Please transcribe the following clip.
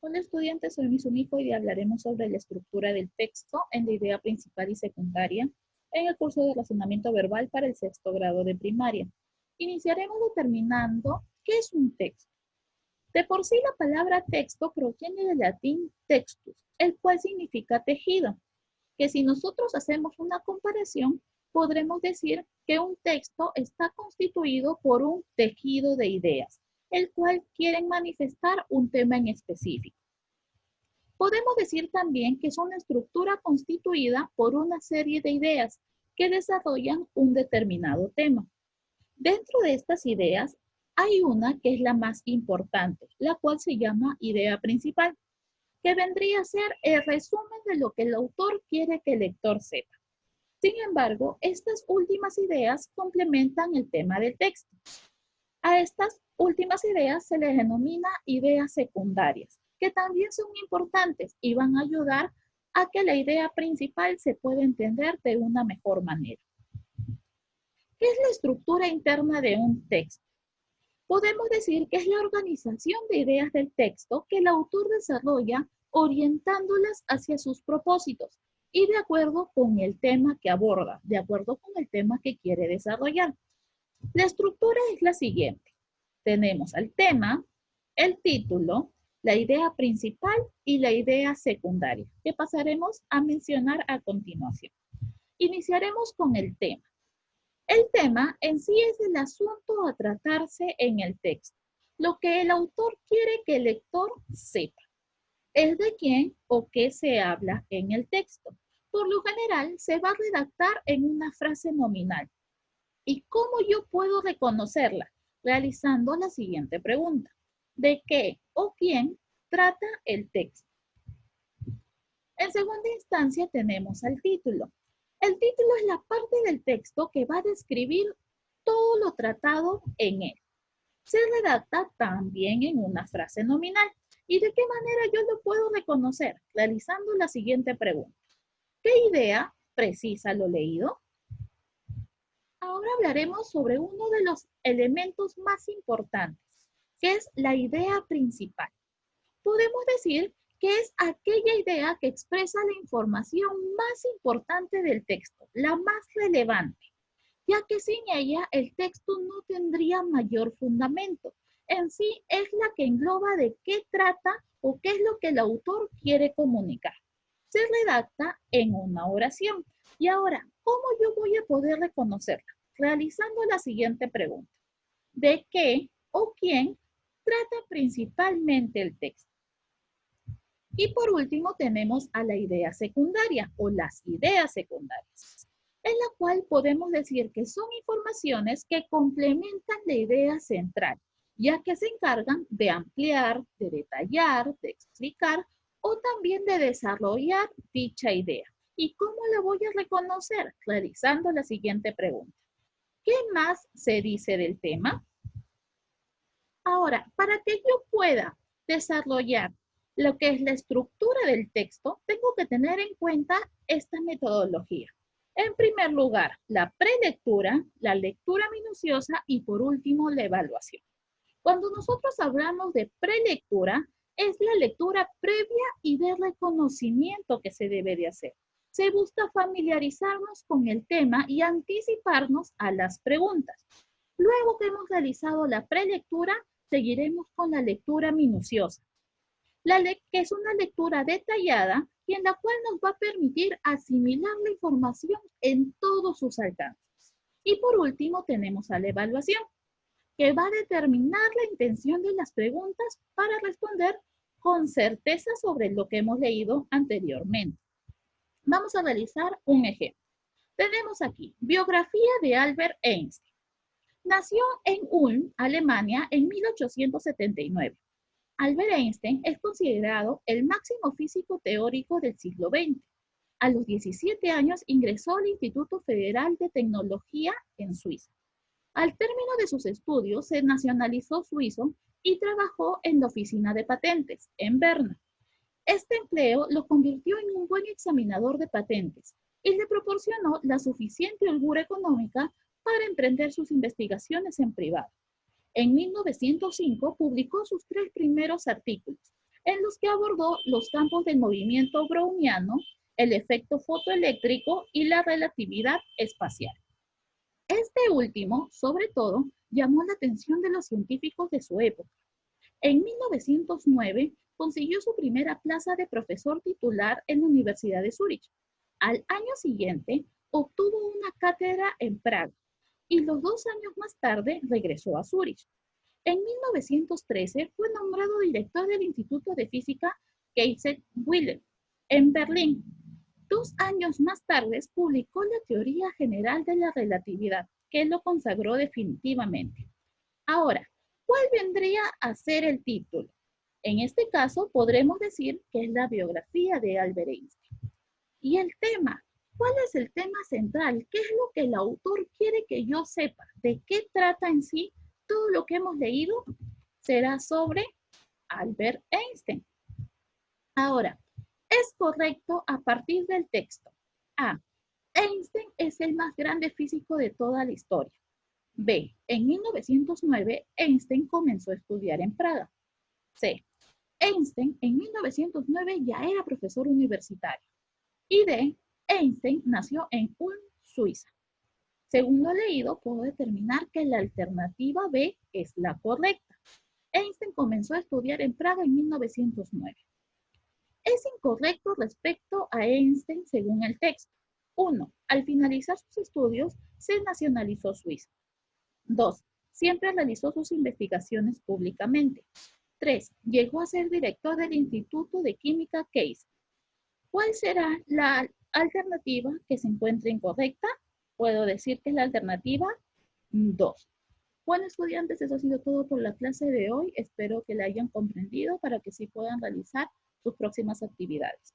Hola estudiantes, soy Misumico y hablaremos sobre la estructura del texto en la idea principal y secundaria en el curso de razonamiento verbal para el sexto grado de primaria. Iniciaremos determinando qué es un texto. De por sí la palabra texto proviene del latín textus, el cual significa tejido, que si nosotros hacemos una comparación, podremos decir que un texto está constituido por un tejido de ideas, el cual quieren manifestar un tema en específico. Podemos decir también que es una estructura constituida por una serie de ideas que desarrollan un determinado tema. Dentro de estas ideas hay una que es la más importante, la cual se llama idea principal, que vendría a ser el resumen de lo que el autor quiere que el lector sepa. Sin embargo, estas últimas ideas complementan el tema del texto. A estas últimas ideas se les denomina ideas secundarias, que también son importantes y van a ayudar a que la idea principal se pueda entender de una mejor manera. ¿Qué es la estructura interna de un texto? Podemos decir que es la organización de ideas del texto que el autor desarrolla orientándolas hacia sus propósitos y de acuerdo con el tema que aborda, de acuerdo con el tema que quiere desarrollar. La estructura es la siguiente. Tenemos el tema, el título, la idea principal y la idea secundaria, que pasaremos a mencionar a continuación. Iniciaremos con el tema. El tema en sí es el asunto a tratarse en el texto, lo que el autor quiere que el lector sepa. Es de quién o qué se habla en el texto. Por lo general, se va a redactar en una frase nominal. ¿Y cómo yo puedo reconocerla? Realizando la siguiente pregunta. ¿De qué o quién trata el texto? En segunda instancia tenemos al título. El título es la parte del texto que va a describir todo lo tratado en él. Se redacta también en una frase nominal. ¿Y de qué manera yo lo puedo reconocer? Realizando la siguiente pregunta. ¿Qué idea precisa lo leído? Ahora hablaremos sobre uno de los elementos más importantes, que es la idea principal. Podemos decir que es aquella idea que expresa la información más importante del texto, la más relevante, ya que sin ella el texto no tendría mayor fundamento. En sí es la que engloba de qué trata o qué es lo que el autor quiere comunicar. Se redacta en una oración. Y ahora, ¿cómo yo voy a poder reconocerla? Realizando la siguiente pregunta. ¿De qué o quién trata principalmente el texto? Y por último tenemos a la idea secundaria o las ideas secundarias, en la cual podemos decir que son informaciones que complementan la idea central, ya que se encargan de ampliar, de detallar, de explicar o también de desarrollar dicha idea. ¿Y cómo la voy a reconocer? Realizando la siguiente pregunta. ¿Qué más se dice del tema? Ahora, para que yo pueda desarrollar lo que es la estructura del texto, tengo que tener en cuenta esta metodología. En primer lugar, la prelectura, la lectura minuciosa y por último, la evaluación. Cuando nosotros hablamos de prelectura, es la lectura previa y de reconocimiento que se debe de hacer. Se busca familiarizarnos con el tema y anticiparnos a las preguntas. Luego que hemos realizado la prelectura, seguiremos con la lectura minuciosa, que es una lectura detallada y en la cual nos va a permitir asimilar la información en todos sus alcances. Y por último tenemos a la evaluación, que va a determinar la intención de las preguntas para responder con certeza sobre lo que hemos leído anteriormente. Vamos a realizar un ejemplo. Tenemos aquí, biografía de Albert Einstein. Nació en Ulm, Alemania, en 1879. Albert Einstein es considerado el máximo físico teórico del siglo XX. A los 17 años ingresó al Instituto Federal de Tecnología en Suiza. Al término de sus estudios, se nacionalizó suizo y trabajó en la oficina de patentes en Berna. Este empleo lo convirtió en un buen examinador de patentes y le proporcionó la suficiente holgura económica para emprender sus investigaciones en privado. En 1905 publicó sus 3 primeros artículos, en los que abordó los campos del movimiento browniano, el efecto fotoeléctrico y la relatividad espacial. Este último, sobre todo, llamó la atención de los científicos de su época. En 1909 consiguió su primera plaza de profesor titular en la Universidad de Zúrich. Al año siguiente, obtuvo una cátedra en Praga y 2 años más tarde regresó a Zúrich. En 1913 fue nombrado director del Instituto de Física Kaiser-Wilhelm en Berlín. 2 años más tarde publicó la teoría general de la relatividad, que lo consagró definitivamente. Ahora, ¿cuál vendría a ser el título? En este caso, podremos decir que es la biografía de Albert Einstein. Y el tema, ¿cuál es el tema central? ¿Qué es lo que el autor quiere que yo sepa? ¿De qué trata en sí? Todo lo que hemos leído será sobre Albert Einstein. Ahora, es correcto a partir del texto. A. Einstein es el más grande físico de toda la historia. B. En 1909, Einstein comenzó a estudiar en Praga. C. Einstein en 1909 ya era profesor universitario. Y D. Einstein nació en Ulm, Suiza. Según lo leído, puedo determinar que la alternativa B es la correcta. Einstein comenzó a estudiar en Praga en 1909. Es incorrecto respecto a Einstein según el texto. 1. Al finalizar sus estudios, se nacionalizó suizo. 2. Siempre realizó sus investigaciones públicamente. 3. Llegó a ser director del Instituto de Química Kaiser. ¿Cuál será la alternativa que se encuentre incorrecta? Puedo decir que es la alternativa 2. Bueno, estudiantes, eso ha sido todo por la clase de hoy. Espero que la hayan comprendido para que sí puedan realizar sus próximas actividades.